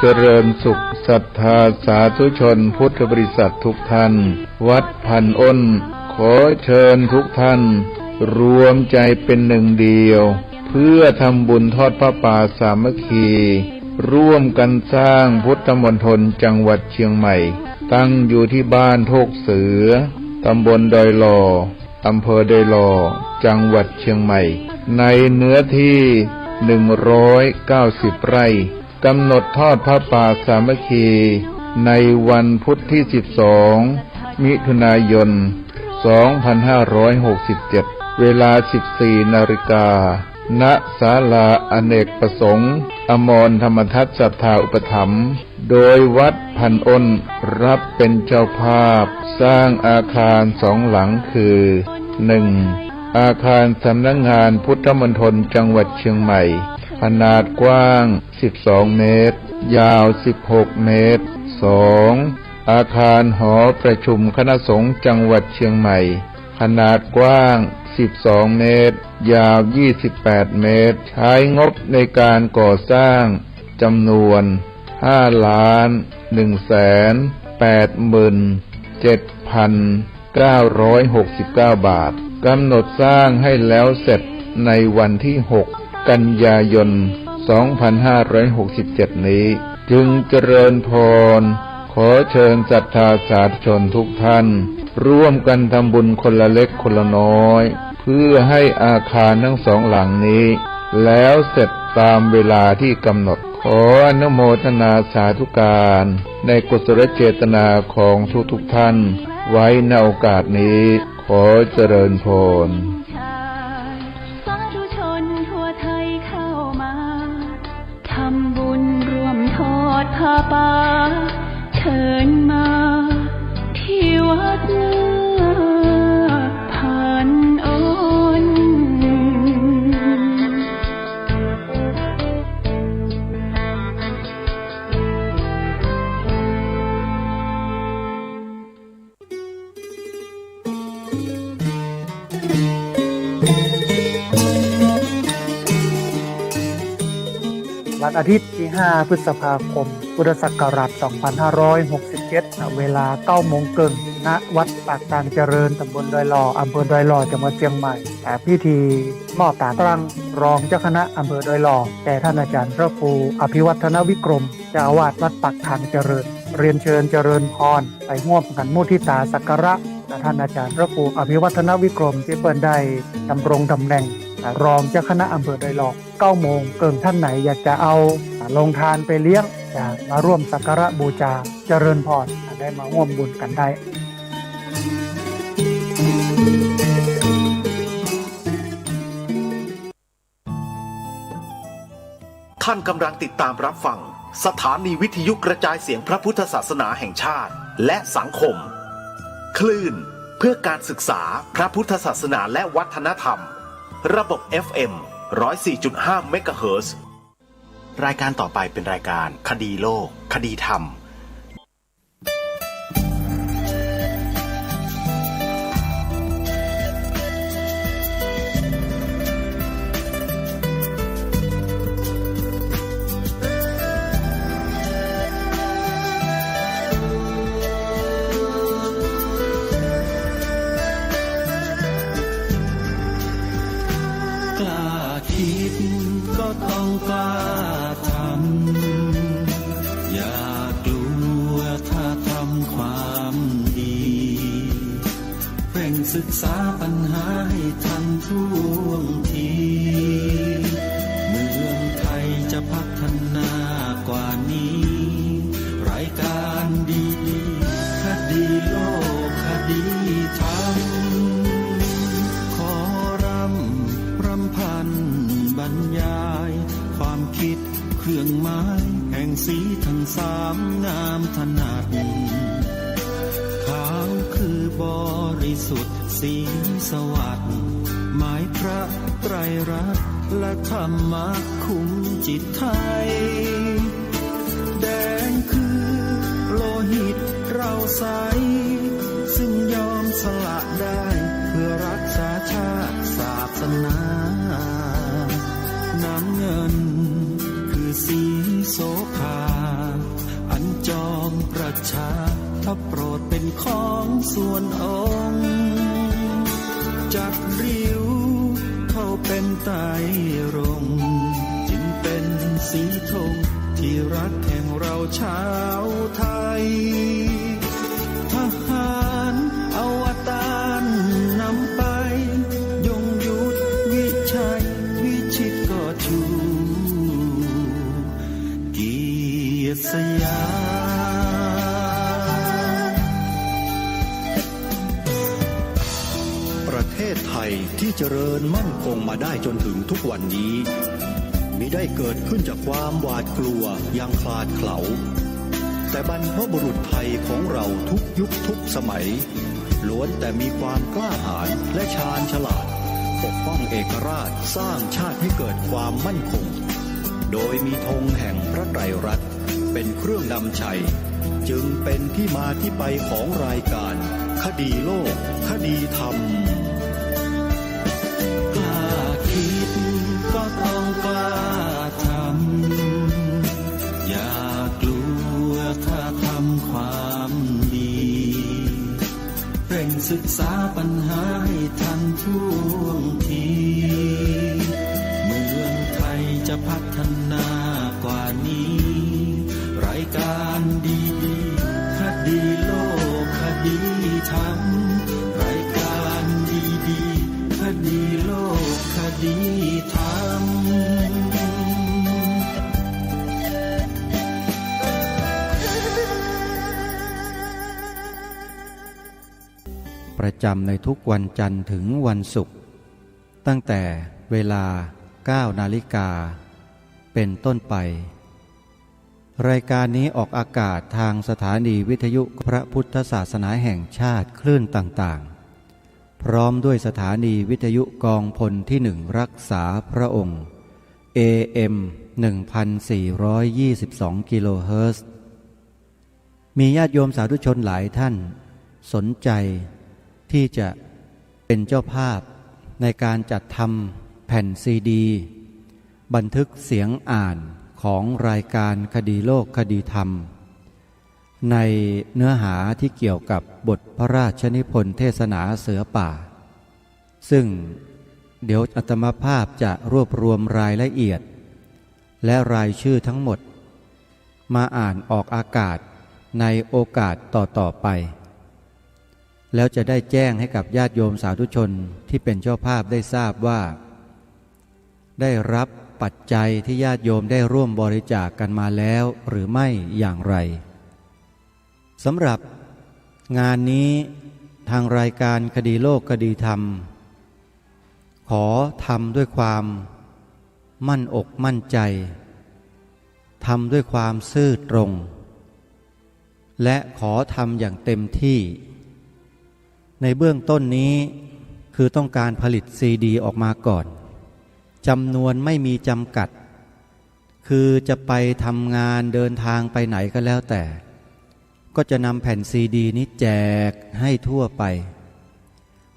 เจริญสุขศรัทธาสาธุชนพุทธบริษัททุกท่านวัดพันอ้นขอเชิญทุกท่านรวมใจเป็นหนึ่งเดียวเพื่อทำบุญทอดพระป่าสามัคคีร่วมกันสร้างพุทธมณฑลจังหวัดเชียงใหม่ตั้งอยู่ที่บ้านโทกเสือตำบลดอยหล่ออำเภอดอยหล่อจังหวัดเชียงใหม่ในเนื้อที่190 ไร่กำหนดทอดพระป่าสามัคคีในวันพุธที่12มิถุนายน2567เวลา 14 นาฬิกาณศาลาอเนกประสงค์อมรธรรมทัศน์ศรัทธาอุปถัมภ์โดยวัดพันอ้นรับเป็นเจ้าภาพสร้างอาคาร2 หลังคือ 1. อาคารสำนักงานพุทธมณฑลจังหวัดเชียงใหม่ขนาดกว้าง12 เมตรยาว16 เมตร 2. อาคารหอประชุมคณะสงฆ์จังหวัดเชียงใหม่ขนาดกว้าง12 เมตรยาว28 เมตรใช้งบในการก่อสร้างจำนวน5,187,969 บาทกำหนดสร้างให้แล้วเสร็จในวันที่6 กันยายน 2567 นี้จึงเจริญพรขอเชิญศรัทธาสาธุชนทุกท่านร่วมกันทำบุญคนละเล็กคนละน้อยเพื่อให้อาคารทั้ง2 หลังนี้แล้วเสร็จตามเวลาที่กำหนดขออนุโมทนาสาธุการในกุศลเจตนาของทุกท่านไว้ในโอกาสนี้ขอเจริญพรสาธุชนทั่วไทยเข้ามาทำบุญร่วมทอดผ้าป่าเชิญมาที่วัดพันอ้นวันอาทิตย์ที่ 5 พฤษภาคม พุทธศักราช 2567 เวลา 9 โมงครึ่ง ณ วัดปากกลางเจริญ ตำบลดอยหล่อ อำเภอดอยหล่อ จังหวัดเชียงใหม่ พิธีมอบตาตั้งรองเจ้าคณะอำเภอดอยหล่อแก่ท่านอาจารย์พระครูอภิวัฒนวิกรม เจ้าอาวาสวัดปากกลางเจริญ เรียนเชิญเจริญพรไปร่วมกันมุทิตาสักการะท่านอาจารย์พระครูอภิวัฒนวิกรมที่เปิ้นได้ดำรงตำแหน่งรองเจ้าคณะอำเภอดอยหล่อ 9 โมงเกินท่านไหนอยากจะเอาลงทานไปเลี้ยงจะมาร่วมสักการะบูชาเจริญพรได้มาร่วมบุญกันได้ท่านกำลังติดตามรับฟังสถานีวิทยุกระจายเสียงพระพุทธศาสนาแห่งชาติและสังคมคลื่นเพื่อการศึกษาพระพุทธศาสนาและวัฒนธรรมระบบ FM 104.5 เมกะเฮิรตซ์รายการต่อไปเป็นรายการคดีโลกคดีธรรมก็ต้องกล้าทำอย่ากลัวถ้าทำความดีเร่งศึกษาปัญหาให้ทันท่วงทีเมืองไทยจะพัฒนากว่านี้รายการดีคดีโลกคดีธรรมขอรำพันบรรยายความคิดเครื่องหมายแห่งสีทั้ง3งามถนัดขาวคือบริสุทธิ์สีสวัสดิ์หมายพระไตรรัตน์และธรรมะคุ้มจิตไทยแดงคือโลหิตเราใสซึ่งยอมสละได้เพื่อรักษาชาติศาสนาน้ำเงินคือสีโสภา ส่วนองค์จัดริ้วเข้าเป็นไตรรงค์จึงเป็นสีธงที่รักแห่งเราชาวไทยทหารอวตารนำไปยงยุทธวิชัยวิชิตก็ชูเกียรติสยามประเทศไทยที่เจริญมั่นคงมาได้จนถึงทุกวันนี้มิได้เกิดขึ้นจากความหวาดกลัวอย่างคลาดเขลาแต่บรรพบุรุษไทยของเราทุกยุคทุกสมัยล้วนแต่มีความกล้าหาญและชาญฉลาดปกป้องเอกราชสร้างชาติให้เกิดความมั่นคงโดยมีธงแห่งพระไตรรัตน์เป็นเครื่องนำชัยจึงเป็นที่มาที่ไปของรายการคดีโลกคดีธรรมกล้าคิดก็ต้องกล้าทำอย่ากลัวถ้าทำความดีเร่งศึกษาปัญหาให้ทันท่วงทีเมืองไทยจะพัฒนากว่านี้รายการดีคดีโลกคดีธรรมรายการดีคดีโลกคดีธรรมประจำในทุกวันจันทร์ถึงวันศุกร์ตั้งแต่เวลา 9 นาฬิกาเป็นต้นไปรายการนี้ออกอากาศทางสถานีวิทยุพระพุทธศาสนาแห่งชาติคลื่นต่างๆพร้อมด้วยสถานีวิทยุกองพลที่1รักษาพระองค์ AM 1422 กิโลเฮิรตซ์มีญาติโยมสาธุชนหลายท่านสนใจที่จะเป็นเจ้าภาพในการจัดทำแผ่นซีดีบันทึกเสียงอ่านของรายการคดีโลกคดีธรรมในเนื้อหาที่เกี่ยวกับบทพระราชนิพนธ์เทศนาเสือป่าซึ่งเดี๋ยวอาตมาภาพจะรวบรวมรายละเอียดและรายชื่อทั้งหมดมาอ่านออกอากาศในโอกาสต่อๆไปแล้วจะได้แจ้งให้กับญาติโยมสาธุชนที่เป็นเจ้าภาพได้ทราบว่าได้รับปัจจัยที่ญาติโยมได้ร่วมบริจาคกันมาแล้วหรือไม่อย่างไรสำหรับงานนี้ทางรายการคดีโลกคดีธรรมขอทำด้วยความมั่นอกมั่นใจทำด้วยความซื่อตรงและขอทำอย่างเต็มที่ในเบื้องต้นนี้คือต้องการผลิตซีดีออกมาก่อนจำนวนไม่มีจำกัดคือจะไปทำงานเดินทางไปไหนก็แล้วแต่ก็จะนำแผ่นซีดีนี้แจกให้ทั่วไป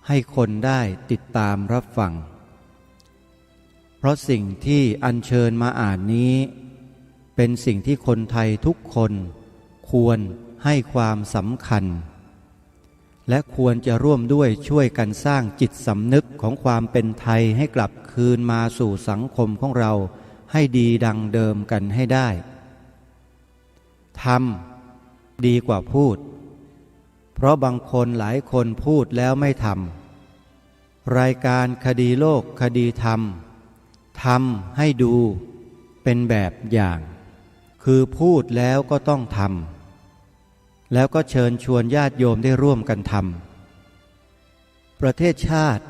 ให้คนได้ติดตามรับฟังเพราะสิ่งที่อัญเชิญมาอ่านนี้เป็นสิ่งที่คนไทยทุกคนควรให้ความสำคัญและควรจะร่วมด้วยช่วยกันสร้างจิตสำนึกของความเป็นไทยให้กลับคืนมาสู่สังคมของเราให้ดีดังเดิมกันให้ได้ทำดีกว่าพูดเพราะบางคนหลายคนพูดแล้วไม่ทำรายการคดีโลกคดีธรรมทำให้ดูเป็นแบบอย่างคือพูดแล้วก็ต้องทำแล้วก็เชิญชวนญาติโยมได้ร่วมกันทำประเทศชาติ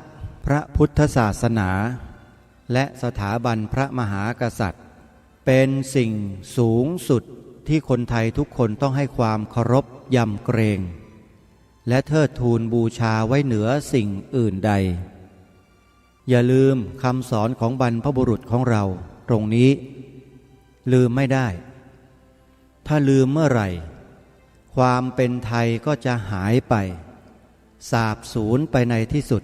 พระพุทธศาสนาและสถาบันพระมหากษัตริย์เป็นสิ่งสูงสุดที่คนไทยทุกคนต้องให้ความเคารพยำเกรงและเทิดทูนบูชาไว้เหนือสิ่งอื่นใดอย่าลืมคำสอนของบรรพบุรุษของเราตรงนี้ลืมไม่ได้ถ้าลืมเมื่อไหร่ความเป็นไทยก็จะหายไปสาบสูญไปในที่สุด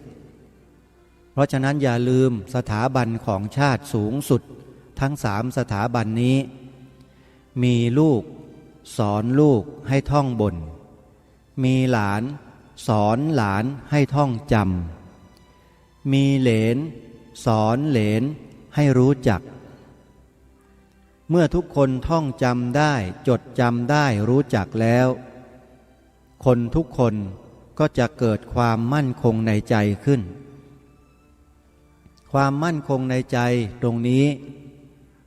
เพราะฉะนั้นอย่าลืมสถาบันของชาติสูงสุดทั้ง3 สถาบันนี้มีลูกสอนลูกให้ท่องบนมีหลาน สอนหลานให้ท่องจำมีเหลนสอนเหลนให้รู้จักเมื่อทุกคนท่องจำได้จดจำได้รู้จักแล้วคนทุกคนก็จะเกิดความมั่นคงในใจขึ้นความมั่นคงในใจตรงนี้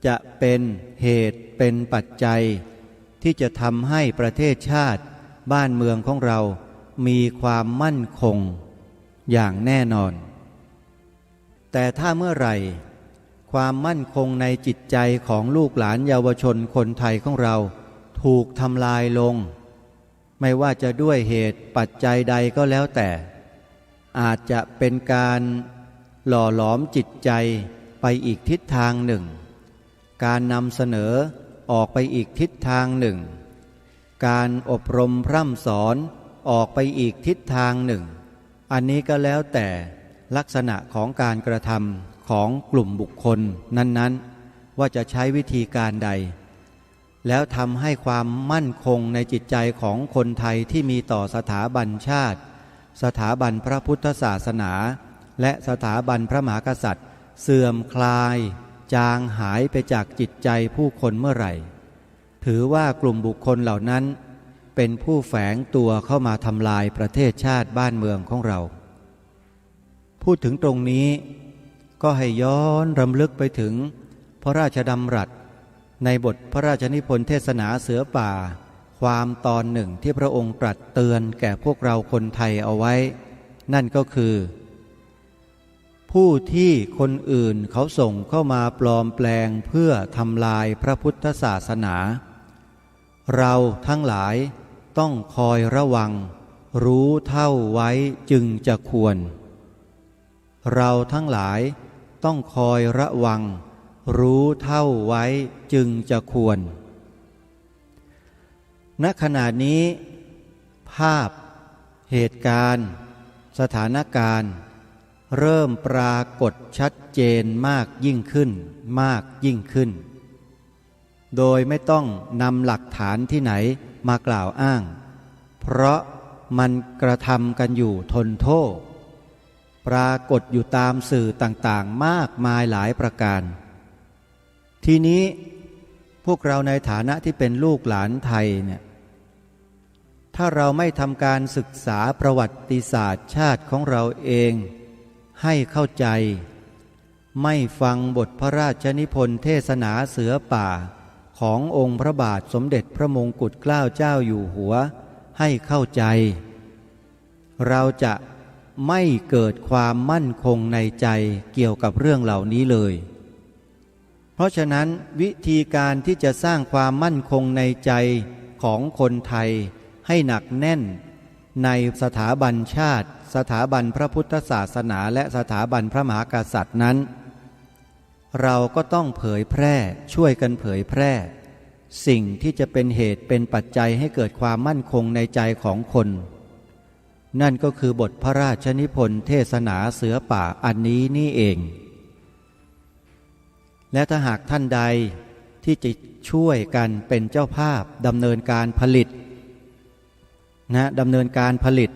จะเป็นเหตุเป็นปัจจัยที่จะทำให้ประเทศชาติบ้านเมืองของเรามีความมั่นคงอย่างแน่นอนแต่ถ้าเมื่อไหร่ความมั่นคงในจิตใจของลูกหลานเยาวชนคนไทยของเราถูกทำลายลงไม่ว่าจะด้วยเหตุปัจจัยใดก็แล้วแต่อาจจะเป็นการหล่อหลอมจิตใจไปอีกทิศทางหนึ่งการนำเสนอออกไปอีกทิศทางหนึ่งการอบรมพร่ำสอนออกไปอีกทิศทางหนึ่งอันนี้ก็แล้วแต่ลักษณะของการกระทำของกลุ่มบุคคลนั้นๆว่าจะใช้วิธีการใดแล้วทำให้ความมั่นคงในจิตใจของคนไทยที่มีต่อสถาบันชาติสถาบันพระพุทธศาสนาและสถาบันพระมหากษัตริย์เสื่อมคลายจางหายไปจากจิตใจผู้คนเมื่อไหร่ถือว่ากลุ่มบุคคลเหล่านั้นเป็นผู้แฝงตัวเข้ามาทำลายประเทศชาติบ้านเมืองของเราพูดถึงตรงนี้ก็ให้ย้อนรำลึกไปถึงพระราชดำรัสในบทพระราชนิพนธ์เทศนาเสือป่าความตอนหนึ่งที่พระองค์ตรัสเตือนแก่พวกเราคนไทยเอาไว้นั่นก็คือผู้ที่คนอื่นเขาส่งเข้ามาปลอมแปลงเพื่อทำลายพระพุทธศาสนาเราทั้งหลายต้องคอยระวังรู้เท่าไว้จึงจะควรเราทั้งหลายต้องคอยระวังรู้เท่าไว้จึงจะควรณขณะนี้ภาพเหตุการณ์สถานการณ์เริ่มปรากฏชัดเจนมากยิ่งขึ้นมากยิ่งขึ้นโดยไม่ต้องนำหลักฐานที่ไหนมากล่าวอ้างเพราะมันกระทำกันอยู่ทนโทษปรากฏอยู่ตามสื่อต่างๆมากมายหลายประการทีนี้พวกเราในฐานะที่เป็นลูกหลานไทยเนี่ยถ้าเราไม่ทำการศึกษาประวัติศาสตร์ชาติของเราเองให้เข้าใจไม่ฟังบทพระราชนิพนธ์เทศนาเสือป่าขององค์พระบาทสมเด็จพระมงกุฎเกล้าเจ้าอยู่หัวให้เข้าใจเราจะไม่เกิดความมั่นคงในใจเกี่ยวกับเรื่องเหล่านี้เลยเพราะฉะนั้นวิธีการที่จะสร้างความมั่นคงในใจของคนไทยให้หนักแน่นในสถาบันชาติสถาบันพระพุทธศาสนาและสถาบันพระมหากษัตริย์นั้นเราก็ต้องเผยแพร่ช่วยกันเผยแพร่สิ่งที่จะเป็นเหตุเป็นปัจจัยให้เกิดความมั่นคงในใจของคนนั่นก็คือบทพระราชนิพนธ์เทศนาเสือป่าอันนี้นี่เองและถ้าหากท่านใดที่จะช่วยกันเป็นเจ้าภาพดำเนินการผลิตดำเนินการผลิต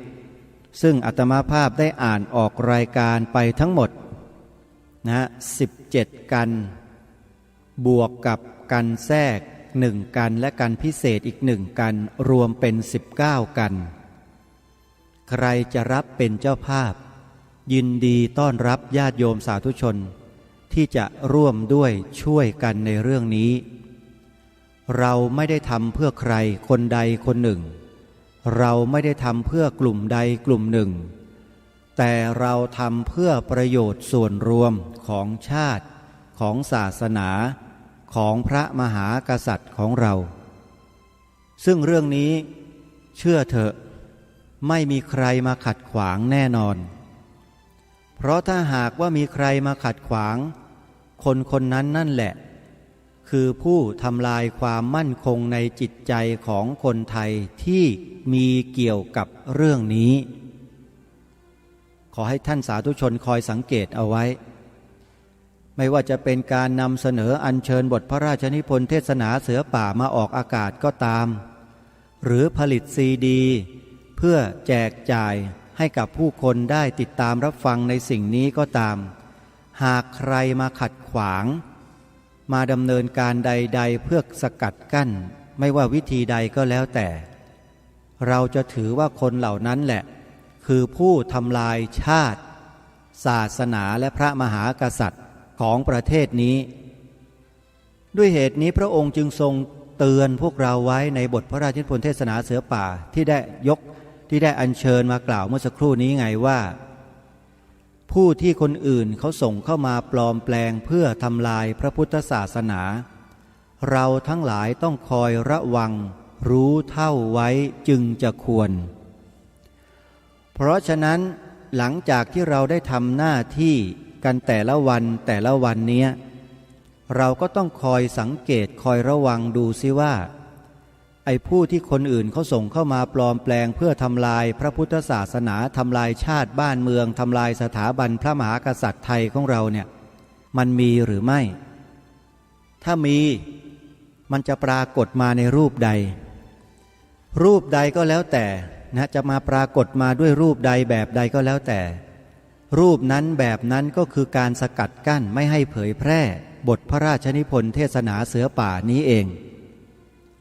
ซึ่งอาตมาภาพได้อ่านออกรายการไปทั้งหมด17 กันบวกกับกันแทรก1 กันและกันพิเศษอีก1 กันรวมเป็น19 กันใครจะรับเป็นเจ้าภาพยินดีต้อนรับญาติโยมสาธุชนที่จะร่วมด้วยช่วยกันในเรื่องนี้เราไม่ได้ทำเพื่อใครคนใดคนหนึ่งเราไม่ได้ทำเพื่อกลุ่มใดกลุ่มหนึ่งแต่เราทำเพื่อประโยชน์ส่วนรวมของชาติของศาสนาของพระมหากษัตริย์ของเราซึ่งเรื่องนี้เชื่อเถอะไม่มีใครมาขัดขวางแน่นอนเพราะถ้าหากว่ามีใครมาขัดขวางคนคนนั้นนั่นแหละคือผู้ทำลายความมั่นคงในจิตใจของคนไทยที่มีเกี่ยวกับเรื่องนี้ขอให้ท่านสาธุชนคอยสังเกตเอาไว้ไม่ว่าจะเป็นการนำเสนออัญเชิญบทพระราชนิพนธ์เทศนาเสือป่ามาออกอากาศก็ตามหรือผลิตซีดีเพื่อ พื่อแจกจ่ายให้กับผู้คนได้ติดตามรับฟังในสิ่งนี้ก็ตามหากใครมาขัดขวางมาดำเนินการใดๆเพื่อสกัดกั้นไม่ว่าวิธีใดก็แล้วแต่เราจะถือว่าคนเหล่านั้นแหละคือผู้ทำลายชาติศาสนาและพระมหากษัตริย์ของประเทศนี้ด้วยเหตุนี้พระองค์จึงทรงเตือนพวกเราไว้ในบทพระราชนิพนธ์เทศนาเสือป่าที่ได้อัญเชิญมากล่าวเมื่อสักครู่นี้ไงว่าผู้ที่คนอื่นเขาส่งเข้ามาปลอมแปลงเพื่อทำลายพระพุทธศาสนาเราทั้งหลายต้องคอยระวังรู้เท่าไว้จึงจะควรเพราะฉะนั้นหลังจากที่เราได้ทำหน้าที่กันแต่ละวันเนี้ยเราก็ต้องคอยสังเกตคอยระวังดูซิว่าไอ้ผู้ที่คนอื่นเขาส่งเข้ามาปลอมแปลงเพื่อทำลายพระพุทธศาสนาทำลายชาติบ้านเมืองทำลายสถาบันพระมหากษัตริย์ไทยของเราเนี่ยมันมีหรือไม่ถ้ามีมันจะปรากฏมาในรูปใดก็แล้วแต่นะจะมาปรากฏมาด้วยรูปใดแบบใดก็แล้วแต่รูปนั้นแบบนั้นก็คือการสกัดกั้นไม่ให้เผยแพร่บทพระราชนิพนธ์เทศนาเสือป่านี้เอง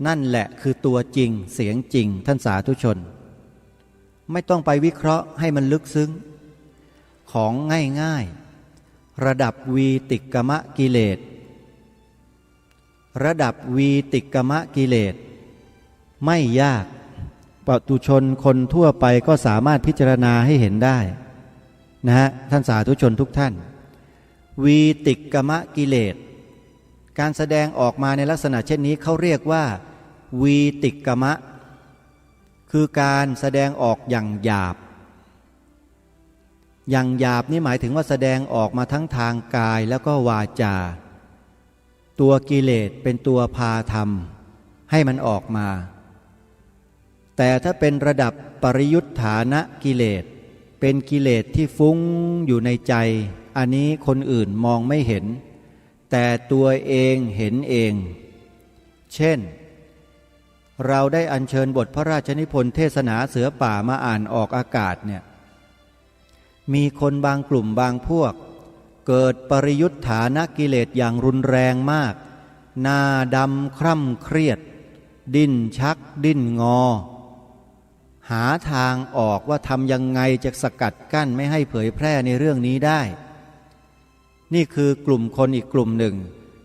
นั่นแหละคือตัวจริงเสียงจริงท่านสาธุชนไม่ต้องไปวิเคราะห์ให้มันลึกซึ้งของง่ายๆระดับวีติกมกิเลสระดับวีติกมกิเลสไม่ยากปุถุชนคนทั่วไปก็สามารถพิจารณาให้เห็นได้นะฮะท่านสาธุชนทุกท่านวีติกมกิเลสการแสดงออกมาในลักษณะเช่นนี้เขาเรียกว่าวีติกมะคือการแสดงออกอย่างหยาบนี่หมายถึงว่าแสดงออกมาทั้งทางกายแล้วก็วาจาตัวกิเลสเป็นตัวพาทำให้มันออกมาแต่ถ้าเป็นระดับปริยุทธานะกิเลสเป็นกิเลสที่ฟุ้งอยู่ในใจอันนี้คนอื่นมองไม่เห็นแต่ตัวเองเห็นเองเช่นเราได้อัญเชิญบทพระราชนิพนธ์เทศนาเสือป่ามาอ่านออกอากาศเนี่ยมีคนบางกลุ่มบางพวกเกิดปริยุทธานะกิเลสอย่างรุนแรงมากหน้าดำคร่ำเครียดดิ้นชักดิ้นงอหาทางออกว่าทำยังไงจะสกัดกั้นไม่ให้เผยแพร่ในเรื่องนี้ได้นี่คือกลุ่มคนอีกกลุ่มหนึ่ง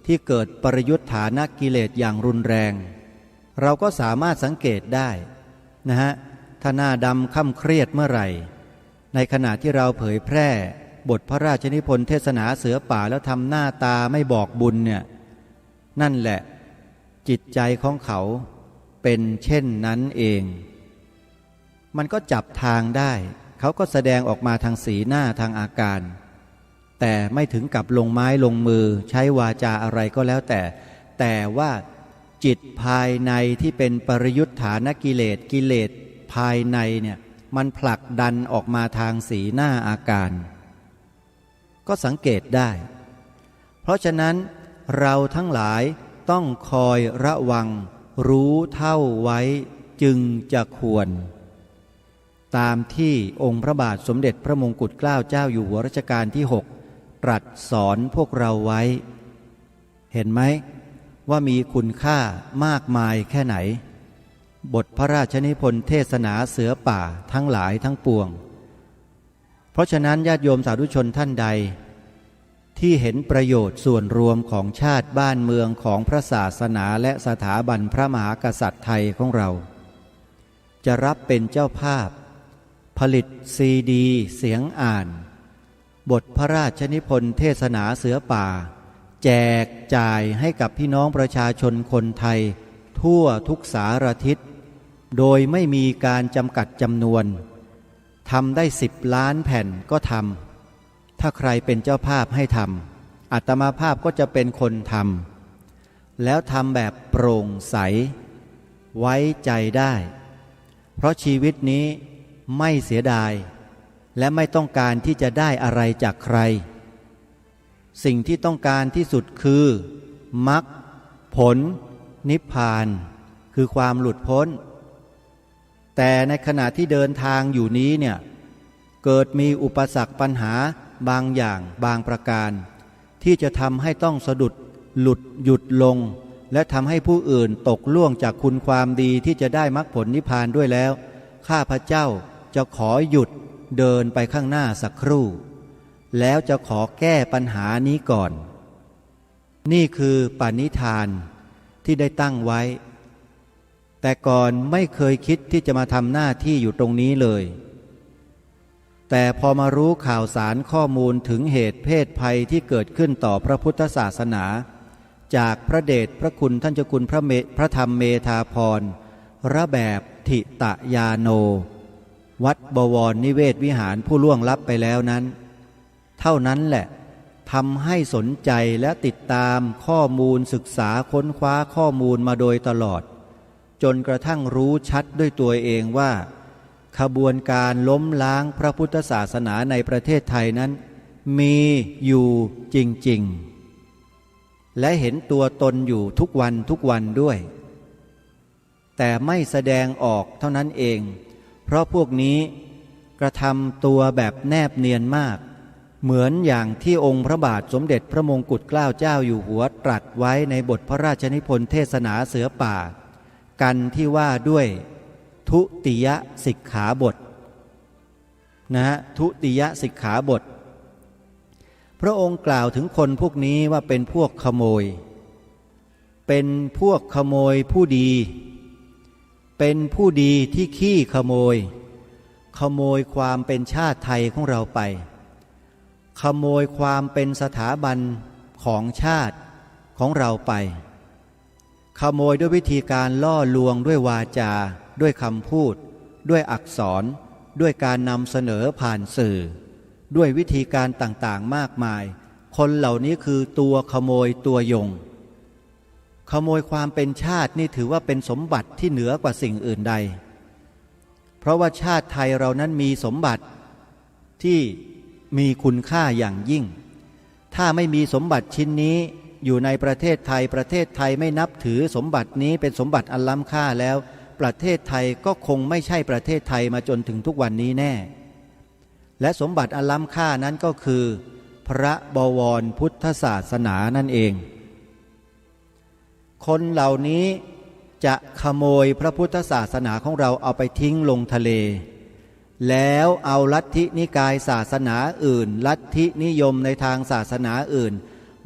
ที่เกิดปริยุทธานะกิเลสอย่างรุนแรงเราก็สามารถสังเกตได้นะฮะถ้าหน้าดำค่ำเครียดเมื่อไหร่ในขณะที่เราเผยแพร่บทพระราชนิพนธ์เทศนาเสือป่าแล้วทำหน้าตาไม่บอกบุญเนี่ยนั่นแหละจิตใจของเขาเป็นเช่นนั้นเองมันก็จับทางได้เขาก็แสดงออกมาทางสีหน้าทางอาการแต่ไม่ถึงกับลงไม้ลงมือใช้วาจาอะไรก็แล้วแต่ว่าจิตภายในที่เป็นปริยุทธานะกิเลสภายในเนี่ยมันผลักดันออกมาทางสีหน้าอาการก็สังเกตได้เพราะฉะนั้นเราทั้งหลายต้องคอยระวังรู้เท่าไว้จึงจะควรตามที่องค์พระบาทสมเด็จพระมงกุฎเกล้าเจ้าอยู่หัวรัชกาลที่ 6ตรัสสอนพวกเราไว้เห็นไหมว่ามีคุณค่ามากมายแค่ไหนบทพระราชนิพนธ์เทศนาเสือป่าทั้งหลายทั้งปวงเพราะฉะนั้นญาติโยมสาธุชนท่านใดที่เห็นประโยชน์ส่วนรวมของชาติบ้านเมืองของพระศาสนาและสถาบันพระมหากษัตริย์ไทยของเราจะรับเป็นเจ้าภาพผลิตซีดีเสียงอ่านบทพระราชนิพนธ์เทศนาเสือป่าแจกจ่ายให้กับพี่น้องประชาชนคนไทยทั่วทุกสารทิศโดยไม่มีการจำกัดจำนวนทำได้10 ล้านแผ่นก็ทำถ้าใครเป็นเจ้าภาพให้ทำอาตมาภาพก็จะเป็นคนทำแล้วทำแบบโปร่งใสไว้ใจได้เพราะชีวิตนี้ไม่เสียดายและไม่ต้องการที่จะได้อะไรจากใครสิ่งที่ต้องการที่สุดคือมรรคผลนิพพานคือความหลุดพ้น แต่ในขณะที่เดินทางอยู่นี้เนี่ยเกิดมีอุปสรรคปัญหาบางอย่างบางประการที่จะทำให้ต้องสะดุดหยุดลงและทำให้ผู้อื่นตกล่วงจากคุณความดีที่จะได้มรรคผลนิพพานด้วยแล้วข้าพเจ้าจะขอหยุดเดินไปข้างหน้าสักครู่แล้วจะขอแก้ปัญหานี้ก่อนนี่คือปณิธานที่ได้ตั้งไว้แต่ก่อนไม่เคยคิดที่จะมาทำหน้าที่อยู่ตรงนี้เลยแต่พอมารู้ข่าวสารข้อมูลถึงเหตุเพศภัยที่เกิดขึ้นต่อพระพุทธศาสนาจากพระเดชพระคุณท่านเจ้าคุณพระธรรมเมธาภรณ์ระแบบทิตยาโนวัดบวรนิเวศวิหารผู้ล่วงลับไปแล้วนั้นเท่านั้นแหละทำให้สนใจและติดตามข้อมูลศึกษาค้นคว้าข้อมูลมาโดยตลอดจนกระทั่งรู้ชัดด้วยตัวเองว่าขบวนการล้มล้างพระพุทธศาสนาในประเทศไทยนั้นมีอยู่จริงๆและเห็นตัวตนอยู่ทุกวันด้วยแต่ไม่แสดงออกเท่านั้นเองเพราะพวกนี้กระทำตัวแบบแนบเนียนมากเหมือนอย่างที่องค์พระบาทสมเด็จพระมงกุฎเกล้าเจ้าอยู่หัวตรัสไว้ในบทพระราชนิพนธ์เทศนาเสือป่ากันที่ว่าด้วยทุติยสิกขาบททุติยสิกขาบทพระองค์กล่าวถึงคนพวกนี้ว่าเป็นพวกขโมยเป็นพวกขโมยผู้ดีเป็นผู้ดีที่ขี้ขโมยความเป็นชาติไทยของเราไปขโมยความเป็นสถาบันของชาติของเราไปขโมยด้วยวิธีการล่อลวงด้วยวาจาด้วยคำพูดด้วยอักษรด้วยการนำเสนอผ่านสื่อด้วยวิธีการต่างๆมากมายคนเหล่านี้คือตัวขโมยตัวยงขโมยความเป็นชาตินี่ถือว่าเป็นสมบัติที่เหนือกว่าสิ่งอื่นใดเพราะว่าชาติไทยเรานั้นมีสมบัติที่มีคุณค่าอย่างยิ่งถ้าไม่มีสมบัติชิ้นนี้อยู่ในประเทศไทยไม่นับถือสมบัตินี้เป็นสมบัติอันล้ำค่าแล้วประเทศไทยก็คงไม่ใช่ประเทศไทยมาจนถึงทุกวันนี้แน่และสมบัติอันล้ำค่านั้นก็คือพระบวรพุทธศาสนานั่นเองคนเหล่านี้จะขโมยพระพุทธศาสนาของเราเอาไปทิ้งลงทะเลแล้วเอาลัทธินิกายศาสนาอื่นลัทธินิยมในทางศาสนาอื่น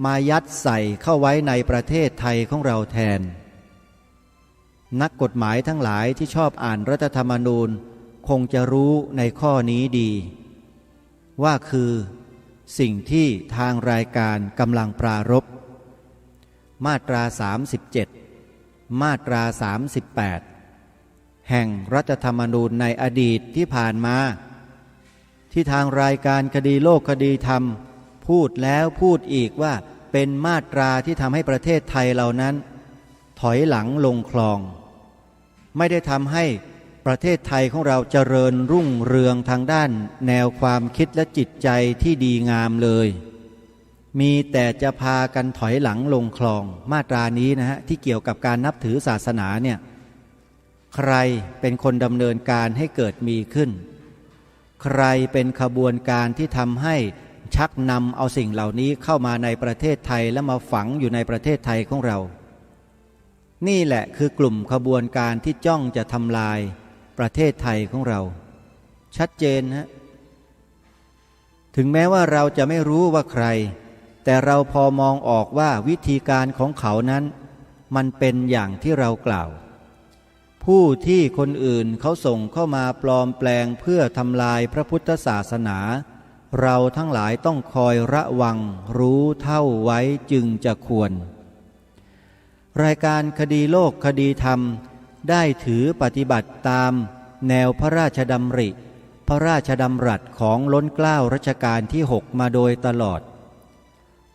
มายัดใส่เข้าไว้ในประเทศไทยของเราแทนนักกฎหมายทั้งหลายที่ชอบอ่านรัฐธรรมนูญคงจะรู้ในข้อนี้ดีว่าคือสิ่งที่ทางรายการกำลังปรารภมาตรา37มาตรา38แห่งรัฐธรรมนูญในอดีตที่ผ่านมาที่ทางรายการคดีโลกคดีธรรมพูดแล้วพูดอีกว่าเป็นมาตราที่ทำให้ประเทศไทยเหล่านั้นถอยหลังลงคลองไม่ได้ทำให้ประเทศไทยของเราเจริญรุ่งเรืองทางด้านแนวความคิดและจิตใจที่ดีงามเลยมีแต่จะพากันถอยหลังลงคลองมาตรานี้นะฮะที่เกี่ยวกับการนับถือศาสนาเนี่ยใครเป็นคนดำเนินการให้เกิดมีขึ้นใครเป็นขบวนการที่ทำให้ชักนำเอาสิ่งเหล่านี้เข้ามาในประเทศไทยและมาฝังอยู่ในประเทศไทยของเรานี่แหละคือกลุ่มขบวนการที่จ้องจะทำลายประเทศไทยของเราชัดเจนฮะถึงแม้ว่าเราจะไม่รู้ว่าใครแต่เราพอมองออกว่าวิธีการของเขานั้นมันเป็นอย่างที่เรากล่าวผู้ที่คนอื่นเขาส่งเข้ามาปลอมแปลงเพื่อทำลายพระพุทธศาสนาเราทั้งหลายต้องคอยระวังรู้เท่าไว้จึงจะควรรายการคดีโลกคดีธรรมได้ถือปฏิบัติตามแนวพระราชดำริพระราชดำรัสของล้นเกล้ารัชกาลที่6มาโดยตลอด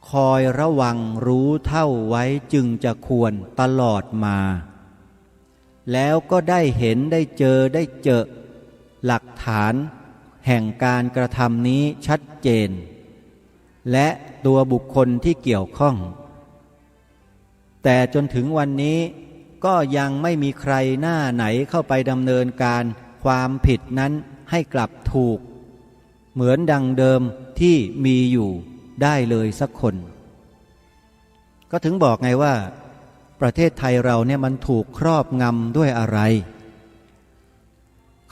คอยระวังรู้เท่าไว้จึงจะควรตลอดมาแล้วก็ได้เห็นได้เจอหลักฐานแห่งการกระทำนี้ชัดเจนและตัวบุคคลที่เกี่ยวข้องแต่จนถึงวันนี้ก็ยังไม่มีใครหน้าไหนเข้าไปดำเนินการ ความผิดนั้นให้กลับถูกเหมือนดังเดิมที่มีอยู่ได้เลยสักคนก็ถึงบอกไงว่าประเทศไทยเราเนี่ยมันถูกครอบงำด้วยอะไร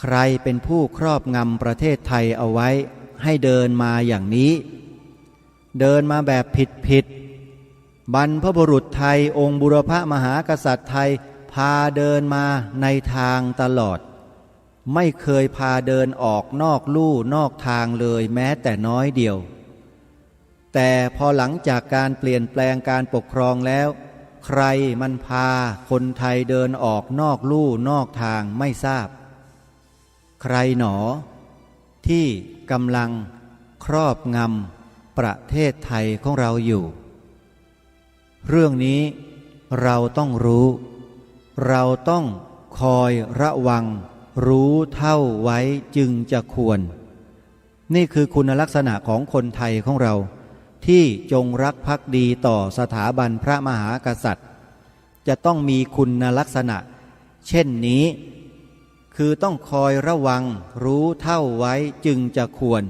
ใครเป็นผู้ครอบงำประเทศไทยเอาไว้ให้เดินมาอย่างนี้เดินมาแบบผิดบรรพบุรุษไทยองค์บุรพมหากษัตริย์ไทยพาเดินมาในทางตลอดไม่เคยพาเดินออกนอกลู่นอกทางเลยแม้แต่น้อยเดียวแต่พอหลังจากการเปลี่ยนแปลงการปกครองแล้วใครมันพาคนไทยเดินออกนอกลู่นอกทางไม่ทราบใครหนอที่กำลังครอบงำประเทศไทยของเราอยู่เรื่องนี้เราต้องรู้เราต้องคอยระวังรู้เท่าไว้จึงจะควรนี่คือคุณลักษณะของคนไทยของเราที่จงรักภักดีต่อสถาบันพระมหากษัตริย์จะต้องมีคุณลักษณะเช่นนี้คือต้องคอยระวังรู้เท่าไว้จึงจะควร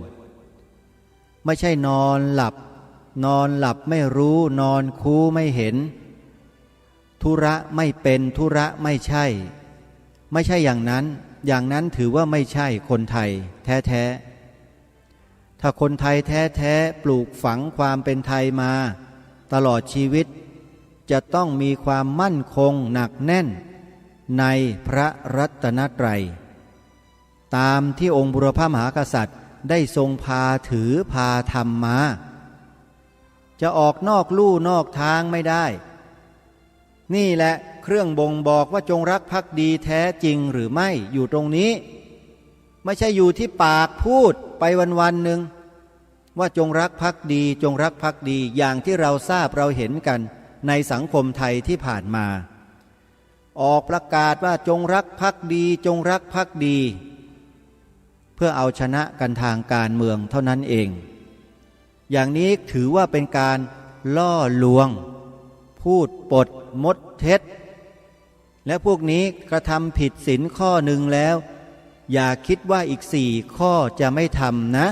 ไม่ใช่นอนหลับไม่รู้นอนคูไม่เห็นธุระไม่เป็นธุระไม่ใช่อย่างนั้นถือว่าไม่ใช่คนไทยแท้ๆถ้าคนไทยแท้ๆปลูกฝังความเป็นไทยมาตลอดชีวิตจะต้องมีความมั่นคงหนักแน่นในพระรัตนตรัยตามที่องค์บุรพมหากษัตริย์ได้ทรงพาถือพาทำมาจะออกนอกลู่นอกทางไม่ได้นี่แหละเครื่องบ่งบอกว่าจงรักภักดีแท้จริงหรือไม่อยู่ตรงนี้ไม่ใช่อยู่ที่ปากพูดไปวันหนึ่งว่าจงรักภักดีจงรักภักดีอย่างที่เราทราบเราเห็นกันในสังคมไทยที่ผ่านมาออกประกาศว่าจงรักภักดีจงรักภักดีเพื่อเอาชนะกันทางการเมืองเท่านั้นเองอย่างนี้ถือว่าเป็นการล่อลวงพูดปดมดเท็จและพวกนี้กระทำผิดศีลข้อหนึ่งแล้วอย่าคิดว่าอีก4 ข้อจะไม่ทำนะ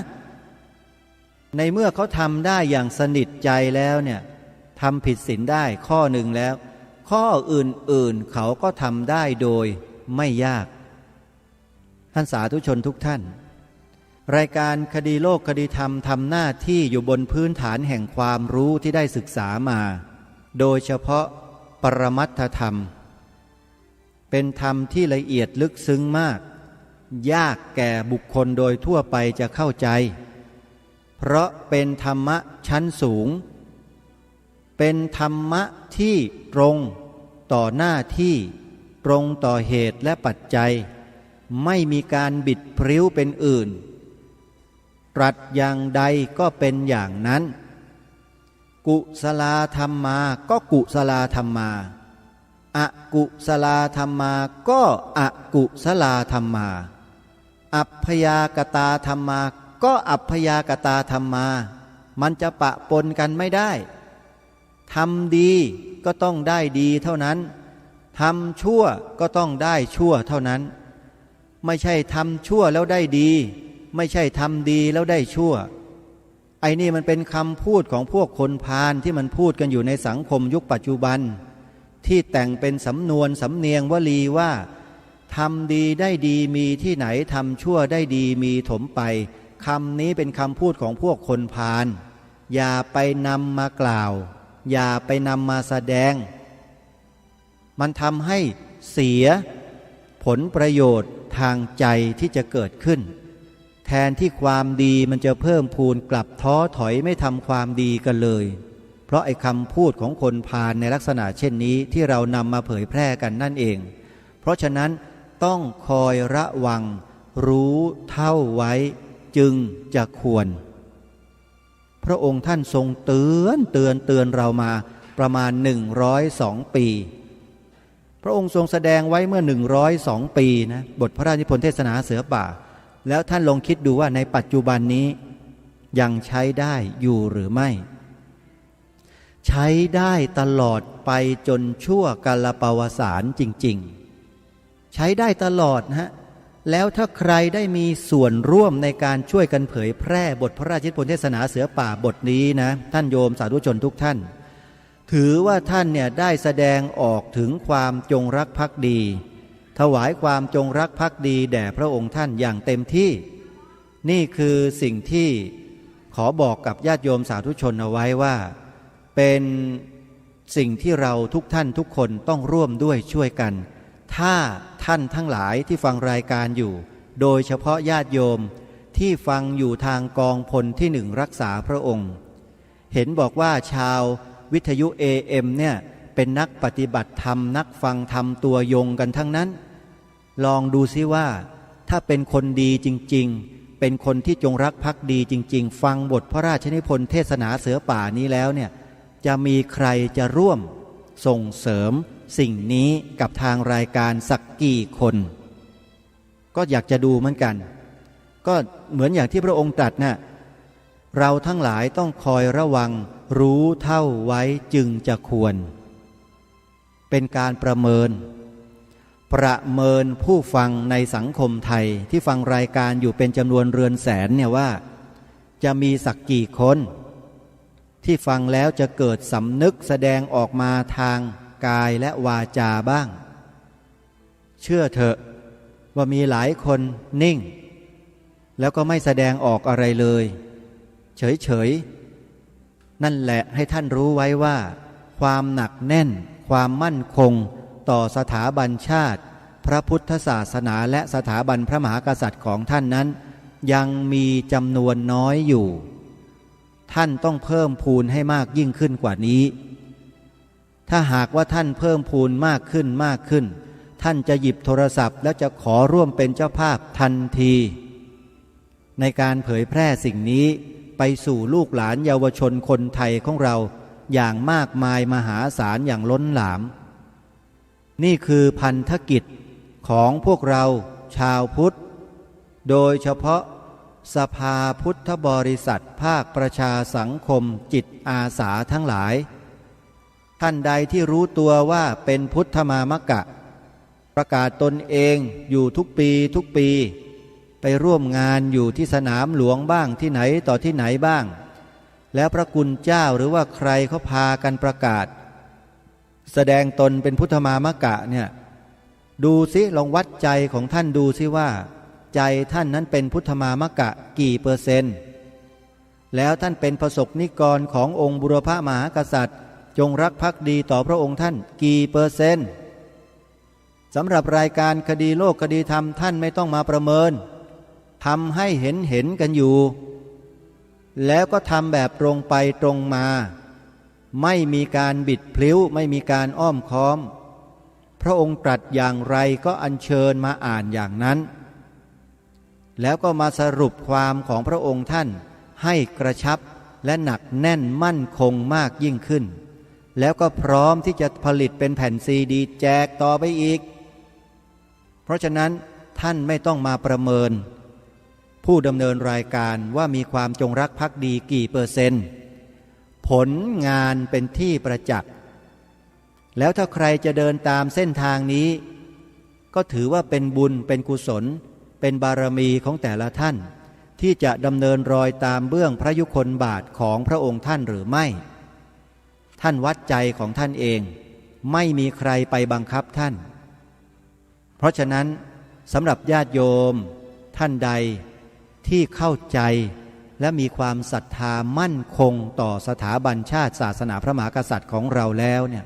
ในเมื่อเขาทำได้อย่างสนิทใจแล้วเนี่ยทำผิดศีลได้ข้อหนึ่งแล้วข้ออื่นๆเขาก็ทำได้โดยไม่ยากท่านสาธุชนทุกท่านรายการคดีโลกคดีธรรมทำหน้าที่อยู่บนพื้นฐานแห่งความรู้ที่ได้ศึกษามาโดยเฉพาะปรมัตถธรรมเป็นธรรมที่ละเอียดลึกซึ้งมากยากแก่บุคคลโดยทั่วไปจะเข้าใจเพราะเป็นธรรมะชั้นสูงเป็นธรรมะที่ตรงต่อหน้าที่ตรงต่อเหตุและปัจจัยไม่มีการบิดพริ้วเป็นอื่นตรัสอย่างใดก็เป็นอย่างนั้นกุศลธรรมมาก็กุศลธรรมมาอกุศลธรรมมาก็อกุศลธรรมมาอัพพยากตาธรรมมาก็อัพพยากตาธรรมมามันจะปะปนกันไม่ได้ทำดีก็ต้องได้ดีเท่านั้นทำชั่วก็ต้องได้ชั่วเท่านั้นไม่ใช่ทำชั่วแล้วได้ดีไม่ใช่ทำดีแล้วได้ชั่วไอ้นี่มันเป็นคำพูดของพวกคนพาลที่มันพูดกันอยู่ในสังคมยุคปัจจุบันที่แต่งเป็นสำนวนสำเนียงวลีว่าทำดีได้ดีมีที่ไหนทำชั่วได้ดีมีถมไปคำนี้เป็นคำพูดของพวกคนพาลอย่าไปนำมากล่าวอย่าไปนำมาแสดงมันทำให้เสียผลประโยชน์ทางใจที่จะเกิดขึ้นแทนที่ความดีมันจะเพิ่มพูนกลับท้อถอยไม่ทำความดีกันเลยเพราะไอ้คำพูดของคนพาลในลักษณะเช่นนี้ที่เรานำมาเผยแพร่กันนั่นเองเพราะฉะนั้นต้องคอยระวังรู้เท่าไว้จึงจะควรพระองค์ท่านทรงเตือนเรามาประมาณ102 ปีพระองค์ทรงแสดงไว้เมื่อ102 ปีนะบทพระราชนิพนธ์เทศนาเสือป่าแล้วท่านลองคิดดูว่าในปัจจุบันนี้ยังใช้ได้อยู่หรือไม่ใช้ได้ตลอดไปจนชั่วกาลปวสานจริงๆใช้ได้ตลอดนะฮะ แล้วถ้าใครได้มีส่วนร่วมในการช่วยกันเผยแพร่บทพระราชนิพนธ์เทศนาเสือป่าบทนี้นะท่านโยมสาธุชนทุกท่านถือว่าท่านเนี่ยได้แสดงออกถึงความจงรักภักดีถวายความจงรักภักดีแด่พระองค์ท่านอย่างเต็มที่นี่คือสิ่งที่ขอบอกกับญาติโยมสาธุชนเอาไว้ว่าเป็นสิ่งที่เราทุกท่านทุกคนต้องร่วมด้วยช่วยกันถ้าท่านทั้งหลายที่ฟังรายการอยู่โดยเฉพาะญาติโยมที่ฟังอยู่ทางกองพลที่1รักษาพระองค์เห็นบอกว่าชาววิทยุ AM เนี่ยเป็นนักปฏิบัติธรรมนักฟังธรรมตัวยงกันทั้งนั้นลองดูซิว่าถ้าเป็นคนดีจริงๆเป็นคนที่จงรักภักดีจริงๆฟังบทพระราชนิพนธ์เทศนาเสือป่านี้แล้วเนี่ยจะมีใครจะร่วมส่งเสริมสิ่งนี้กับทางรายการสักกี่คนก็อยากจะดูเหมือนกันก็เหมือนอย่างที่พระองค์ตรัสน่ะเราทั้งหลายต้องคอยระวังรู้เท่าไว้จึงจะควรเป็นการประเมินผู้ฟังในสังคมไทยที่ฟังรายการอยู่เป็นจำนวนเรือนแสนเนี่ยว่าจะมีสักกี่คนที่ฟังแล้วจะเกิดสำนึกแสดงออกมาทางกายและวาจาบ้างเชื่อเถอะว่ามีหลายคนนิ่งแล้วก็ไม่แสดงออกอะไรเลยเฉยๆนั่นแหละให้ท่านรู้ไว้ว่าความหนักแน่นความมั่นคงต่อสถาบันชาติพระพุทธศาสนาและสถาบันพระมหากษัตริย์ของท่านนั้นยังมีจำนวนน้อยอยู่ท่านต้องเพิ่มพูนให้มากยิ่งขึ้นกว่านี้ถ้าหากว่าท่านเพิ่มพูนมากขึ้นท่านจะหยิบโทรศัพท์แล้วจะขอร่วมเป็นเจ้าภาพทันทีในการเผยแพร่สิ่งนี้ไปสู่ลูกหลานเยาวชนคนไทยของเราอย่างมากมายมหาศาลอย่างล้นหลามนี่คือพันธกิจของพวกเราชาวพุทธโดยเฉพาะสภาพุทธบริษัทภาคประชาสังคมจิตอาสาทั้งหลายท่านใดที่รู้ตัวว่าเป็นพุทธมามกะประกาศตนเองอยู่ทุกปีไปร่วมงานอยู่ที่สนามหลวงบ้างที่ไหนต่อที่ไหนบ้างแล้วพระกุณเจ้าหรือว่าใครเขาพากันประกาศแสดงตนเป็นพุทธมามกะเนี่ยดูสิลองวัดใจของท่านดูสิว่าใจท่านนั้นเป็นพุทธมามกะกี่เปอร์เซ็นต์แล้วท่านเป็นประสบนิกรขององค์บุรพมหากษัตริย์จงรักภักดีต่อพระองค์ท่านกี่เปอร์เซ็นต์สำหรับรายการคดีโลกคดีธรรมท่านไม่ต้องมาประเมินทำให้เห็นกันอยู่แล้วก็ทำแบบตรงไปตรงมาไม่มีการบิดพลิ้วไม่มีการอ้อมค้อมพระองค์ตรัสอย่างไรก็อัญเชิญมาอ่านอย่างนั้นแล้วก็มาสรุปความของพระองค์ท่านให้กระชับและหนักแน่นมั่นคงมากยิ่งขึ้นแล้วก็พร้อมที่จะผลิตเป็นแผ่นซีดีแจกต่อไปอีกเพราะฉะนั้นท่านไม่ต้องมาประเมินผู้ดำเนินรายการว่ามีความจงรักภักดีกี่เปอร์เซ็นต์ผลงานเป็นที่ประจักษ์แล้วถ้าใครจะเดินตามเส้นทางนี้ก็ถือว่าเป็นบุญเป็นกุศลเป็นบารมีของแต่ละท่านที่จะดำเนินรอยตามเบื้องพระยุคลบาทของพระองค์ท่านหรือไม่ท่านวัดใจของท่านเองไม่มีใครไปบังคับท่านเพราะฉะนั้นสำหรับญาติโยมท่านใดที่เข้าใจและมีความศรัทธามั่นคงต่อสถาบันชาติศาสนาพระมหากษัตริย์ของเราแล้วเนี่ย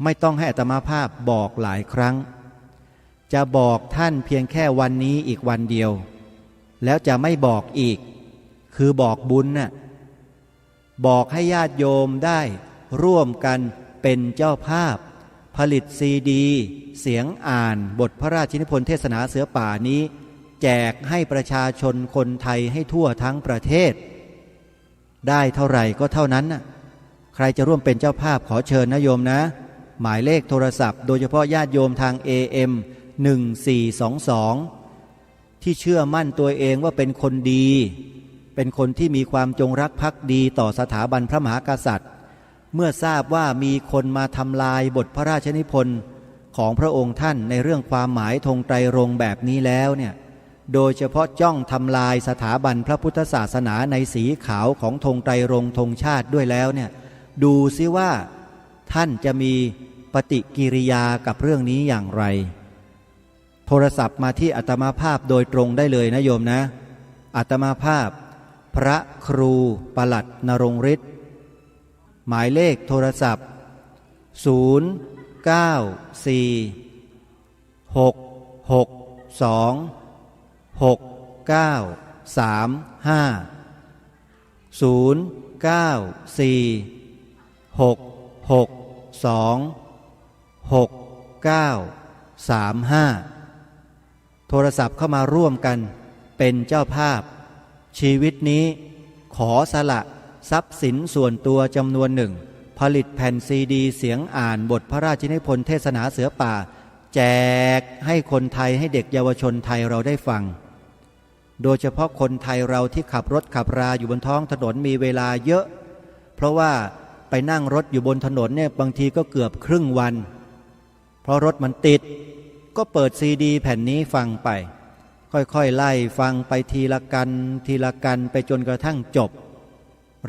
ไม่ต้องให้อาตมาภาพบอกหลายครั้งจะบอกท่านเพียงแค่วันนี้อีกวันเดียวแล้วจะไม่บอกอีกคือบอกบุญน่ะบอกให้ญาติโยมได้ร่วมกันเป็นเจ้าภาพผลิตซีดีเสียงอ่านบทพระราชนิพนธ์เทศนาเสือป่านี้แจกให้ประชาชนคนไทยให้ทั่วทั้งประเทศได้เท่าไหร่ก็เท่านั้นน่ะใครจะร่วมเป็นเจ้าภาพขอเชิญนะโยมนะหมายเลขโทรศัพท์โดยเฉพาะญาติโยมทาง AM 1422ที่เชื่อมั่นตัวเองว่าเป็นคนดีเป็นคนที่มีความจงรักภักดีต่อสถาบันพระมหากษัตริย์เมื่อทราบว่ามีคนมาทำลายบทพระราชนิพนธ์ ของพระองค์ท่านในเรื่องความหมายธงไตรรงค์แบบนี้แล้วเนี่ยโดยเฉพาะจ้องทำลายสถาบันพระพุทธศาสนาในสีขาวของธงไตรรงค์ธงชาติด้วยแล้วเนี่ยดูซิว่าท่านจะมีปฏิกิริยากับเรื่องนี้อย่างไรโทรศัพท์มาที่อาตมาภาพโดยตรงได้เลยนะโยมนะอาตมาภาพพระครูปลัดนรงฤทธิ์หมายเลขโทรศัพท์โทรศัพท์เข้ามาร่วมกันเป็นเจ้าภาพชีวิตนี้ขอสละทรัพย์สินส่วนตัวจำนวนหนึ่งผลิตแผ่นซีดีเสียงอ่านบทพระราชนิพนธ์เทศนาเสือป่าแจกให้คนไทยให้เด็กเยาวชนไทยเราได้ฟังโดยเฉพาะคนไทยเราที่ขับรถขับราอยู่บนท้องถนนมีเวลาเยอะเพราะว่าไปนั่งรถอยู่บนถนนเนี่ยบางทีก็เกือบครึ่งวันเพราะรถมันติดก็เปิดซีดีแผ่นนี้ฟังไปค่อยๆไล่ฟังไปทีละกันไปจนกระทั่งจบ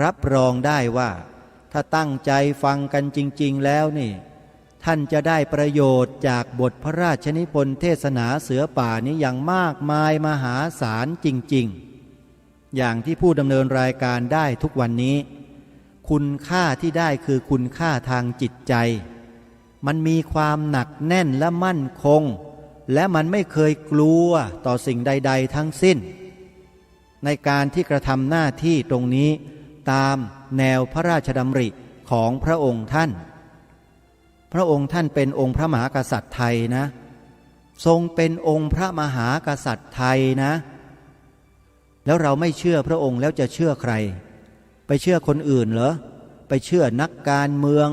รับรองได้ว่าถ้าตั้งใจฟังกันจริงๆแล้วนี่ท่านจะได้ประโยชน์จากบทพระราชนิพนธ์เทศนาเสือป่านี้อย่างมากมายมหาศาลจริงๆอย่างที่ผู้ดำเนินรายการได้ทุกวันนี้คุณค่าที่ได้คือคุณค่าทางจิตใจมันมีความหนักแน่นและมั่นคงและมันไม่เคยกลัวต่อสิ่งใดๆทั้งสิ้นในการที่กระทำหน้าที่ตรงนี้ตามแนวพระราชดำริของพระองค์ท่านพระองค์ท่านเป็นองค์พระมหากษัตริย์ไทยนะทรงเป็นองค์พระมหากษัตริย์ไทยนะแล้วเราไม่เชื่อพระองค์แล้วจะเชื่อใครไปเชื่อคนอื่นเหรอไปเชื่อนักการเมือง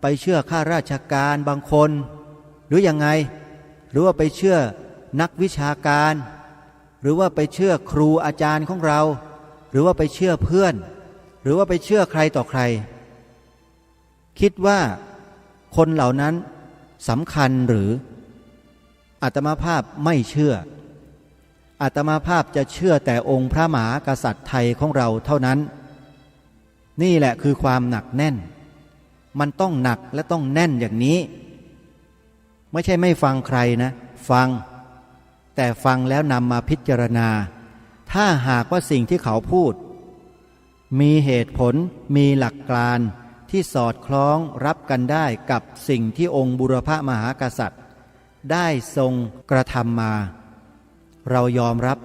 ไปเชื่อข้าราชการบางคนหรือยังไงหรือว่าไปเชื่อนักวิชาการหรือว่าไปเชื่อครูอาจารย์ของเราหรือว่าไปเชื่อเพื่อนหรือว่าไปเชื่อใครต่อใครคิดว่าคนเหล่านั้นสำคัญหรืออาตมาภาพไม่เชื่ออาตมาภาพจะเชื่อแต่องค์พระมหากษัตริย์ไทยของเราเท่านั้นนี่แหละคือความหนักแน่นมันต้องหนักและต้องแน่นอย่างนี้ไม่ใช่ไม่ฟังใครนะฟังแต่ฟังแล้วนำมาพิจารณาถ้าหากว่าสิ่งที่เขาพูดมีเหตุผลมีหลักการที่สอดคล้องรับกันได้กับสิ่งที่องค์บุรพมหากษัตริย์ได้ทรงกระทำมาเรายอมรับ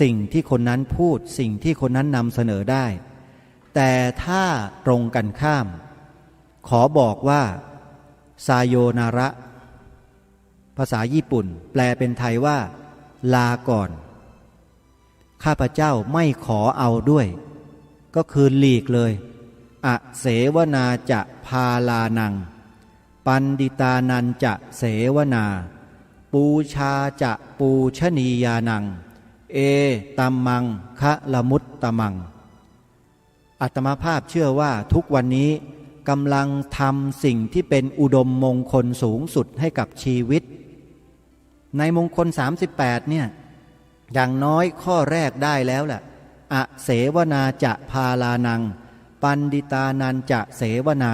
สิ่งที่คนนั้นพูดสิ่งที่คนนั้นนำเสนอได้แต่ถ้าตรงกันข้ามขอบอกว่าซาโยนาระภาษาญี่ปุ่นแปลเป็นไทยว่าลาก่อนข้าพเจ้าไม่ขอเอาด้วยก็คือหลีกเลยอเสวนาจะพาลานังปันดิตานันจะเสวนาปูชาจะปูชนียานังเอตัมมังคะละมุตตมังอาตมาภาพเชื่อว่าทุกวันนี้กำลังทำสิ่งที่เป็นอุดมมงคลสูงสุดให้กับชีวิตในมงคล38เนี่ยอย่างน้อยข้อแรกได้แล้วแหละอเสวนาจะพาลานังปันดิตานันจะเสวนา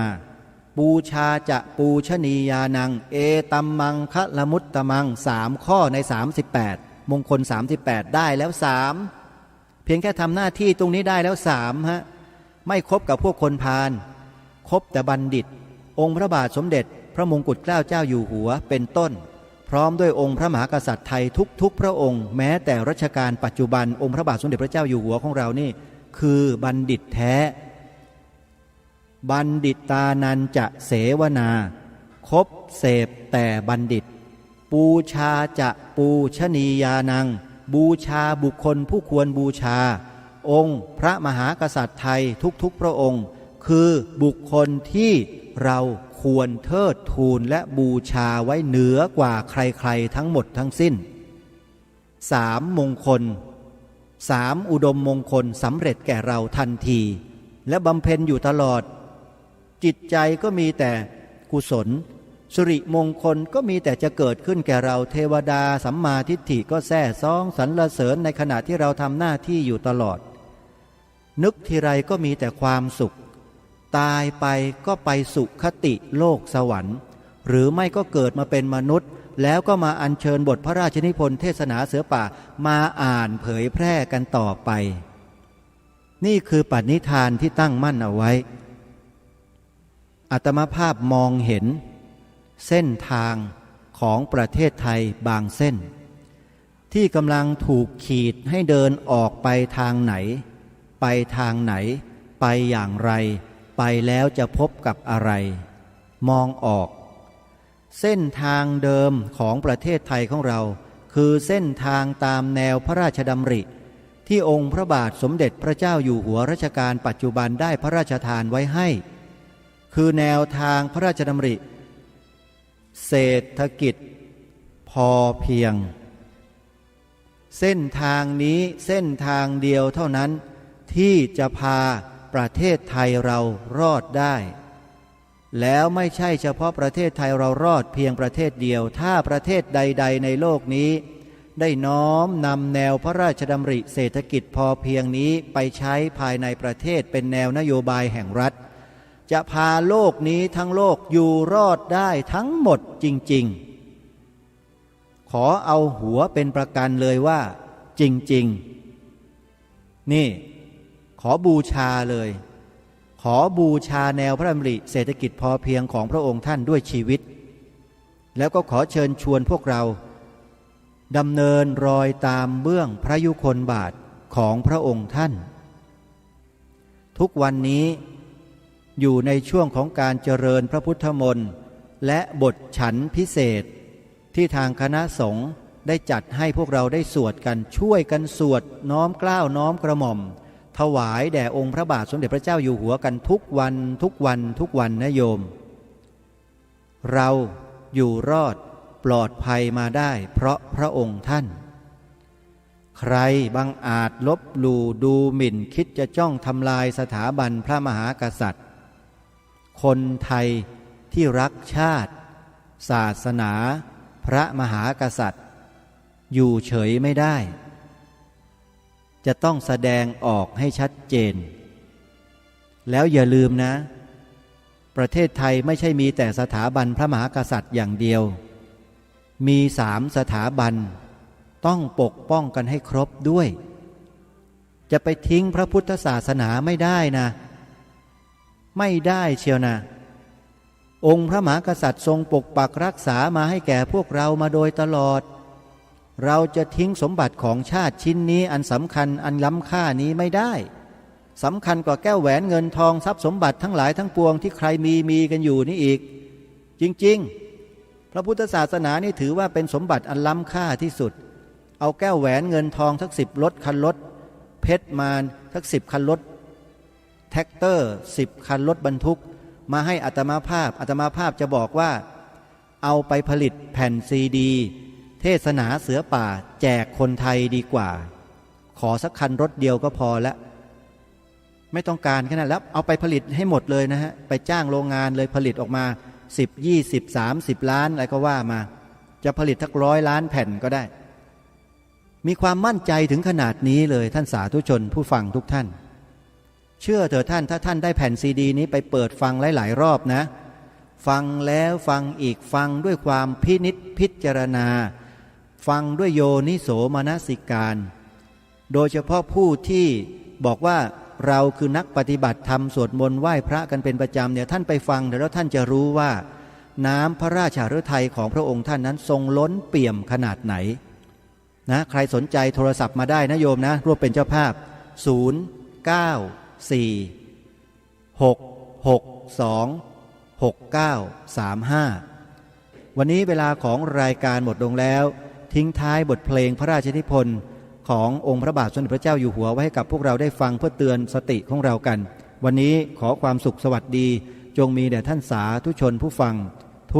ปูชาจะปูชนียานังเอตัมมังคะละมุตตมัง3ข้อใน38มงคล38ได้แล้ว3เพียงแค่ทำหน้าที่ตรงนี้ได้แล้ว3ฮะไม่คบกับพวกคนพาลคบแต่บัณฑิตองค์พระบาทสมเด็จพระมงกุฎเกล้าเจ้าอยู่หัวเป็นต้นพร้อมด้วยองค์พระมหากษัตริย์ไทยทุกพระองค์แม้แต่รัชกาลปัจจุบันองค์พระบาทสมเด็จพระเจ้าอยู่หัวของเรานี่คือบัณฑิตแท้บัณฑิตานันจะเสวนาคบเสพแต่บัณฑิตปูชาจะปูชนียานังบูชาบุคคลผู้ควรบูชาองค์พระมหากษัตริย์ไทยทุกพระองค์คือบุคคลที่เราควรเทิดทูนและบูชาไว้เหนือกว่าใครๆทั้งหมดทั้งสิ้น3มงคล3อุดมมงคลสำเร็จแก่เราทันทีและบำเพ็ญอยู่ตลอดจิตใจก็มีแต่กุศล สุริมงคลก็มีแต่จะเกิดขึ้นแก่เราเทวดาสัมมาทิฏฐิก็แซ่ซ้องสรรเสริญในขณะที่เราทำหน้าที่อยู่ตลอดนึกทีไรก็มีแต่ความสุขตายไปก็ไปสุคติโลกสวรรค์หรือไม่ก็เกิดมาเป็นมนุษย์แล้วก็มาอัญเชิญบทพระราชนิพนธ์เทศนาเสือป่ามาอ่านเผยแพร่กันต่อไปนี่คือปณิธานที่ตั้งมั่นเอาไว้อาตมาภาพมองเห็นเส้นทางของประเทศไทยบางเส้นที่กำลังถูกขีดให้เดินออกไปทางไหนไปทางไหนไปอย่างไรไปแล้วจะพบกับอะไรมองออกเส้นทางเดิมของประเทศไทยของเราคือเส้นทางตามแนวพระราชดำริที่องค์พระบาทสมเด็จพระเจ้าอยู่หัวรัชกาลปัจจุบันได้พระราชทานไว้ให้คือแนวทางพระราชดำริเศรษฐกิจพอเพียงเส้นทางนี้เส้นทางเดียวเท่านั้นที่จะพาประเทศไทยเรารอดได้แล้วไม่ใช่เฉพาะประเทศไทยเรารอดเพียงประเทศเดียวถ้าประเทศใดๆในโลกนี้ได้น้อมนำแนวพระราชดำริเศรษฐกิจพอเพียงนี้ไปใช้ภายในประเทศเป็นแนวนโยบายแห่งรัฐจะพาโลกนี้ทั้งโลกอยู่รอดได้ทั้งหมดจริงๆขอเอาหัวเป็นประกันเลยว่าจริงๆนี่ขอบูชาเลยขอบูชาแนวพระดำริเศรษฐกิจพอเพียงของพระองค์ท่านด้วยชีวิตแล้วก็ขอเชิญชวนพวกเราดำเนินรอยตามเบื้องพระยุคลบาทของพระองค์ท่านทุกวันนี้อยู่ในช่วงของการเจริญพระพุทธมนต์และบทฉันพิเศษที่ทางคณะสงฆ์ได้จัดให้พวกเราได้สวดกันช่วยกันสวดน้อมเกล้าน้อมกระหม่อมถวายแด่องค์พระบาทสมเด็จพระเจ้าอยู่หัวกันทุกวันทุกวันทุกวันนะโยมเราอยู่รอดปลอดภัยมาได้เพราะพระองค์ท่านใครบังอาจลบหลู่ดูหมิ่นคิดจะจ้องทำลายสถาบันพระมหากษัตริย์คนไทยที่รักชาติศาสนาพระมหากษัตริย์อยู่เฉยไม่ได้จะต้องแสดงออกให้ชัดเจนแล้วอย่าลืมนะประเทศไทยไม่ใช่มีแต่สถาบันพระมหากษัตริย์อย่างเดียวมี3สถาบันต้องปกป้องกันให้ครบด้วยจะไปทิ้งพระพุทธศาสนาไม่ได้นะไม่ได้เชียวนะองค์พระมหากษัตริย์ทรงปกปักรักษามาให้แก่พวกเรามาโดยตลอดเราจะทิ้งสมบัติของชาติชิ้นนี้อันสำคัญอันล้ำค่านี้ไม่ได้สำคัญกว่าแก้วแหวนเงินทองทรัพย์สมบัติทั้งหลายทั้งปวงที่ใครมีกันอยู่นี่อีกจริงๆพระพุทธศาสนานี่ถือว่าเป็นสมบัติอันล้ำค่าที่สุดเอาแก้วแหวนเงินทองทั้ง10รถคันรถเพชรมาทั้ง10คันรถแท็กเตอร์10คันรถบรรทุกมาให้อาตมาภาพจะบอกว่าเอาไปผลิตแผ่นซีดีเทศนาเสือป่าแจกคนไทยดีกว่าขอสักคันรถเดียวก็พอละไม่ต้องการขนาดแล้วเอาไปผลิตให้หมดเลยนะฮะไปจ้างโรงงานเลยผลิตออกมา10 20 30ล้านอะไรก็ว่ามาจะผลิตทัก100 ล้านแผ่นก็ได้มีความมั่นใจถึงขนาดนี้เลยท่านสาธุชนผู้ฟังทุกท่านเชื่อเถอะท่านถ้าท่านได้แผ่นซีดีนี้ไปเปิดฟังหลายๆรอบนะฟังแล้วฟังอีกฟังด้วยความพินิจพิจารณาฟังด้วยโยนิโสมนสิการโดยเฉพาะผู้ที่บอกว่าเราคือนักปฏิบัติธรรมสวดมนต์ไหว้พระกันเป็นประจำเนี่ยท่านไปฟังแล้วท่านจะรู้ว่าน้ำพระราชฤทัยของพระองค์ท่านนั้นทรงล้นเปี่ยมขนาดไหนนะใครสนใจโทรศัพท์มาได้นะโยมนะร่วมเป็นเจ้าภาพ094-662-6935วันนี้เวลาของรายการหมดลงแล้วทิ้งท้ายบทเพลงพระราชนิพนธ์ขององค์พระบาทสมเด็จพระเจ้าอยู่หัวไว้ให้กับพวกเราได้ฟังเพื่อเตือนสติของเรากันวันนี้ขอความสุขสวัสดีจงมีแด่ท่านสาธุชนผู้ฟัง